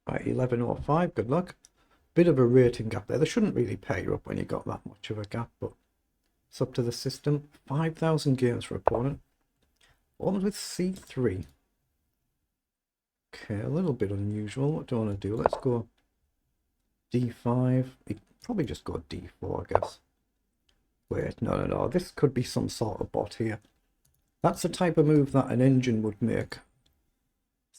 Right, 1105, good luck. Bit of a rating gap there. They shouldn't really pay you up when you got that much of a gap, but it's up to the system. 5,000 games for opponent. Opens with C3. Okay, a little bit unusual. What do I want to do? Let's go D5. He'd probably just go D4, I guess. Wait, no. This could be some sort of bot here. That's the type of move that an engine would make.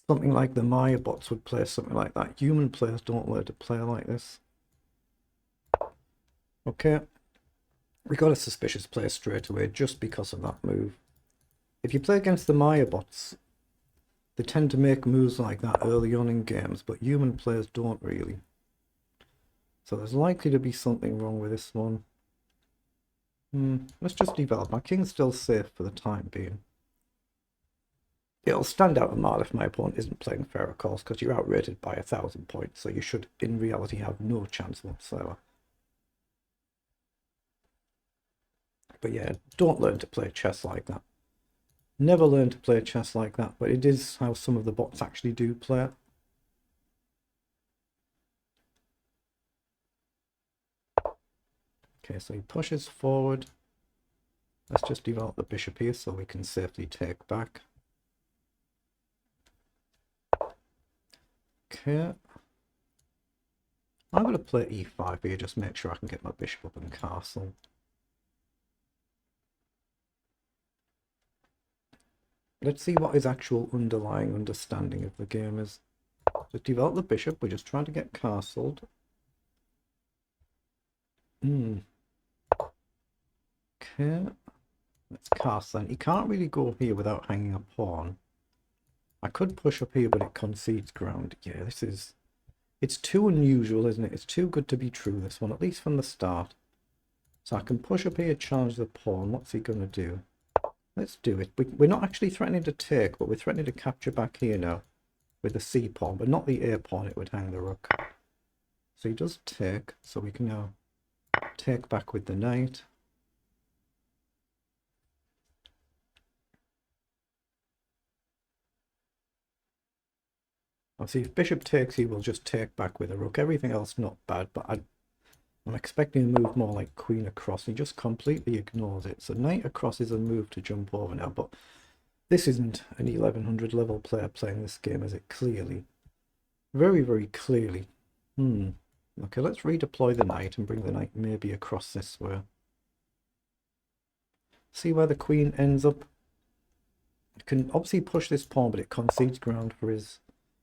Something like the Maya bots would play something like that. Human players don't learn to play like this. Okay. We got a suspicious play straight away just because of that move. If you play against the Maya bots, they tend to make moves like that early on in games, but human players don't really. So there's likely to be something wrong with this one. Let's just develop. My king's still safe for the time being. It'll stand out a mile if my opponent isn't playing fair, of course, because you're outrated by 1,000 points, so you should, in reality, have no chance whatsoever. But yeah, don't learn to play chess like that. Never learn to play chess like that, but it is how some of the bots actually do play it. Okay, so he pushes forward. Let's just develop the bishop here so we can safely take back. Okay. I'm going to play e5 here, just make sure I can get my bishop up and castle. Let's see what his actual underlying understanding of the game is. Just develop the bishop, we're just trying to get castled. Okay. Let's cast then. He can't really go here without hanging a pawn. I could push up here, but it concedes ground. Yeah, this is... It's too unusual, isn't it? It's too good to be true, this one, at least from the start. So I can push up here, challenge the pawn. What's he going to do? Let's do it. We're not actually threatening to take, but we're threatening to capture back here now with the C pawn, but not the A pawn. It would hang the rook. So he does take, so we can now take back with the knight. Obviously, if bishop takes, he will just take back with a rook. Everything else not bad, but I'm expecting a move more like queen across. He just completely ignores it. So knight across is a move to jump over now, but this isn't an 1100 level player playing this game, is it? Clearly. Very, very clearly. Okay, let's redeploy the knight and bring the knight maybe across this way. See where the queen ends up? It can obviously push this pawn, but it concedes ground for his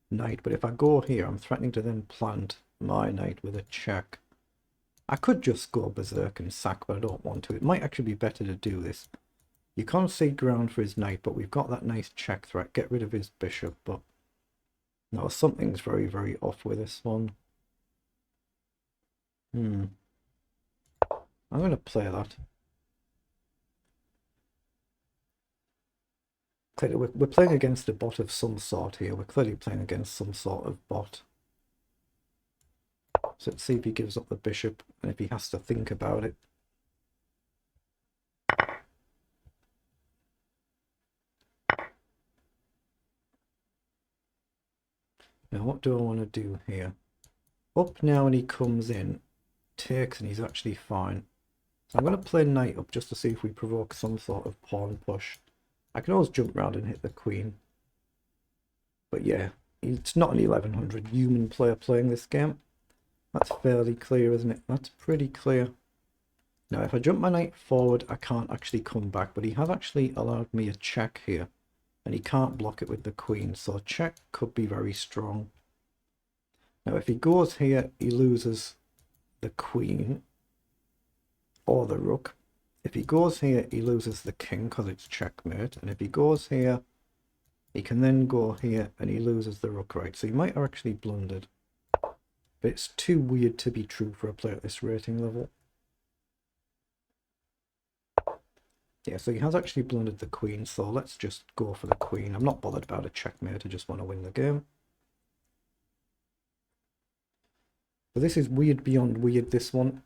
knight. But if I go here, I'm threatening to then plant my knight with a check. I could just go berserk and sack, but I don't want to. It might actually be better to do this. You concede ground for his knight, but we've got that nice check threat. Get rid of his bishop, but no, something's very, very off with this one. I'm going to play that. We're playing against a bot of some sort here. We're clearly playing against some sort of bot. So let's see if he gives up the bishop and if he has to think about it. Now what do I want to do here? Up now and he comes in, takes, and he's actually fine. So I'm going to play knight up just to see if we provoke some sort of pawn push. I can always jump around and hit the queen. But yeah, it's not an 1100 human player playing this game. That's fairly clear, isn't it? That's pretty clear. Now, if I jump my knight forward, I can't actually come back, but he has actually allowed me a check here, and he can't block it with the queen, so check could be very strong. Now, if he goes here, he loses the queen or the rook. If he goes here, he loses the king because it's checkmate, and if he goes here, he can then go here and he loses the rook, right? So he might have actually blundered. But it's too weird to be true for a player at this rating level. Yeah, so he has actually blundered the queen, so let's just go for the queen. I'm not bothered about a checkmate, I just want to win the game. But this is weird beyond weird, this one.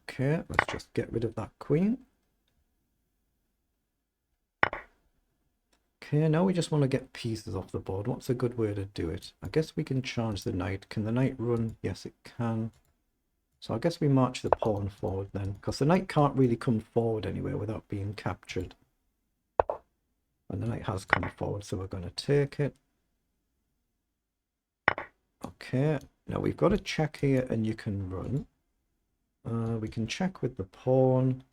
Okay, let's just get rid of that queen. Okay, now we just want to get pieces off the board. What's a good way to do it? I guess we can charge the knight. Can the knight run? Yes, it can. So I guess we march the pawn forward then, because the knight can't really come forward anywhere without being captured. And the knight has come forward, so we're going to take it. Okay, now we've got a check here and you can run. We can check with the pawn.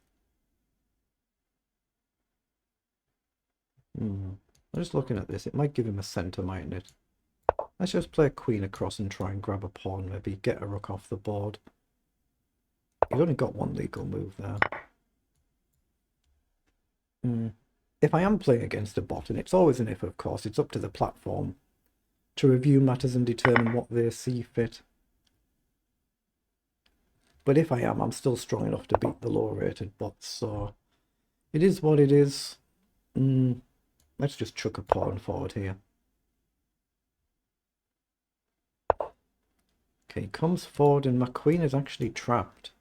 I'm just looking at this. It might give him a centre, mightn't it? Let's just play queen across and try and grab a pawn, maybe get a rook off the board. He's only got one legal move there. If I am playing against a bot, and it's always an if, of course, it's up to the platform to review matters and determine what they see fit. But if I am, I'm still strong enough to beat the lower rated bots, so it is what it is. Let's just chuck a pawn forward here. Okay, he comes forward and my queen is actually trapped.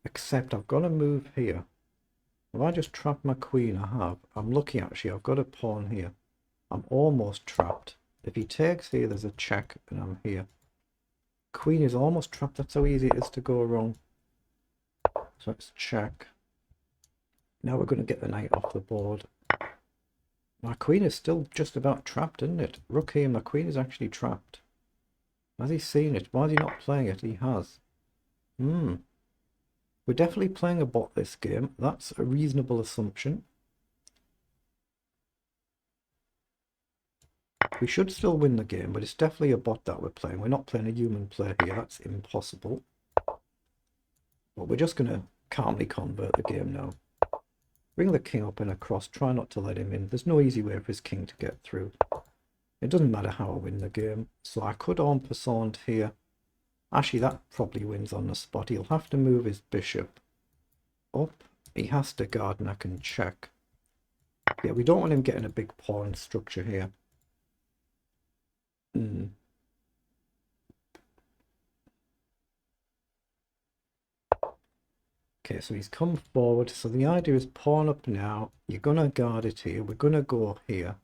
Except I've got to move here. If I just trap my queen, I have. I'm lucky actually, I've got a pawn here. I'm almost trapped. If he takes here, there's a check and I'm here. Queen is almost trapped, that's how easy it is to go wrong. So let's check. Now we're going to get the knight off the board. My queen is still just about trapped, isn't it? Rook here, my queen is actually trapped. Has he seen it? Why is he not playing it? He has. We're definitely playing a bot this game. That's a reasonable assumption. We should still win the game, but it's definitely a bot that we're playing. We're not playing a human player here. That's impossible. But we're just going to calmly convert the game now. Bring the king up and across. Try not to let him in. There's no easy way for his king to get through. It doesn't matter how I win the game. So I could en passant here. Actually, that probably wins on the spot. He'll have to move his bishop up. He has to guard and I can check. Yeah, we don't want him getting a big pawn structure here. Okay, so he's come forward. So the idea is pawn up now. You're going to guard it here. We're going to go here.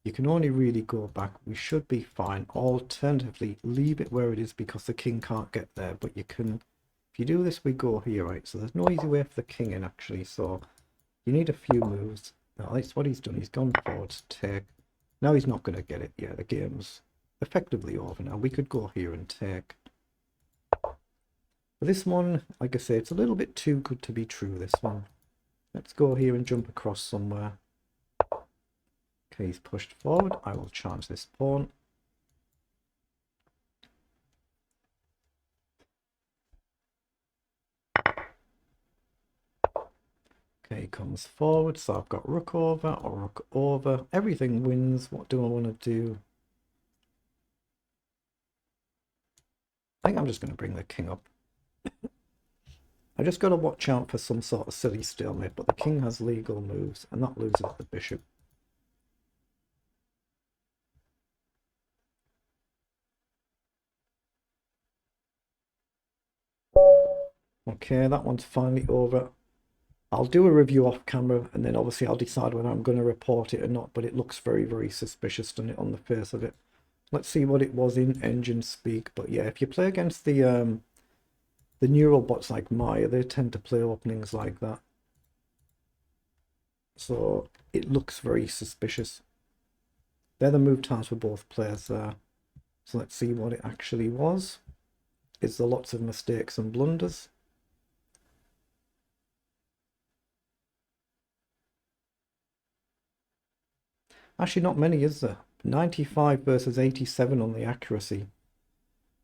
You can only really go back. We should be fine. Alternatively, leave it where it is because the king can't get there. But you can, if you do this, we go here, right? So there's no easy way for the king in, actually. So you need a few moves. Now, that's what he's done. He's gone forward to take. Now he's not going to get it. Yeah, the game's effectively over now. We could go here and take. But this one, like I say, it's a little bit too good to be true, this one. Let's go here and jump across somewhere. Okay, he's pushed forward. I will charge this pawn. Okay, he comes forward. So I've got rook over or rook over. Everything wins. What do I want to do? I think I'm just going to bring the king up. I just got to watch out for some sort of silly stalemate, but the king has legal moves, and that loses the bishop. Okay, that one's finally over. I'll do a review off camera, and then obviously I'll decide whether I'm going to report it or not, but it looks very, very suspicious, doesn't it, on the face of it. Let's see what it was in engine speak, but yeah, if you play against the neural bots like Maya, they tend to play openings like that. So it looks very suspicious. They're the move times for both players there. So let's see what it actually was. Is there lots of mistakes and blunders? Actually, not many, is there? 95 versus 87 on the accuracy.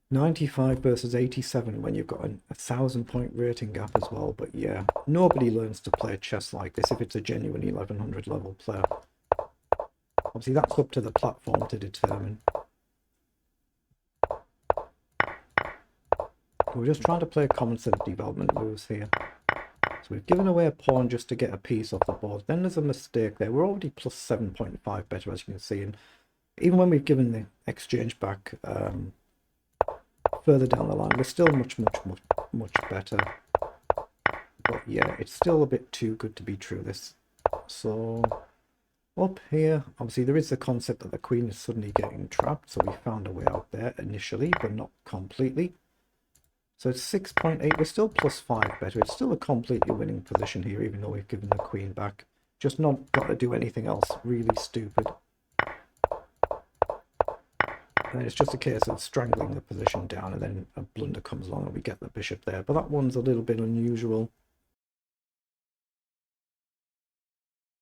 95 versus 87 when you've got a 1,000-point rating gap as well. But yeah, nobody learns to play chess like this if it's a genuine 1100 level player. Obviously, that's up to the platform to determine. We're just trying to play a common set of development moves here. So we've given away a pawn just to get a piece off the board. Then there's a mistake there. We're already plus 7.5 better, as you can see. And even when we've given the exchange back further down the line, we're still much better. But yeah, it's still a bit too good to be true, this. So Up here, obviously there is the concept that the queen is suddenly getting trapped, so we found a way out there initially, but not completely. So it's 6.8, we're still +5 better. It's still a completely winning position here, even though we've given the queen back. Just not got to do anything else really stupid. And it's just a case of strangling the position down, and then a blunder comes along and we get the bishop there. But that one's a little bit unusual.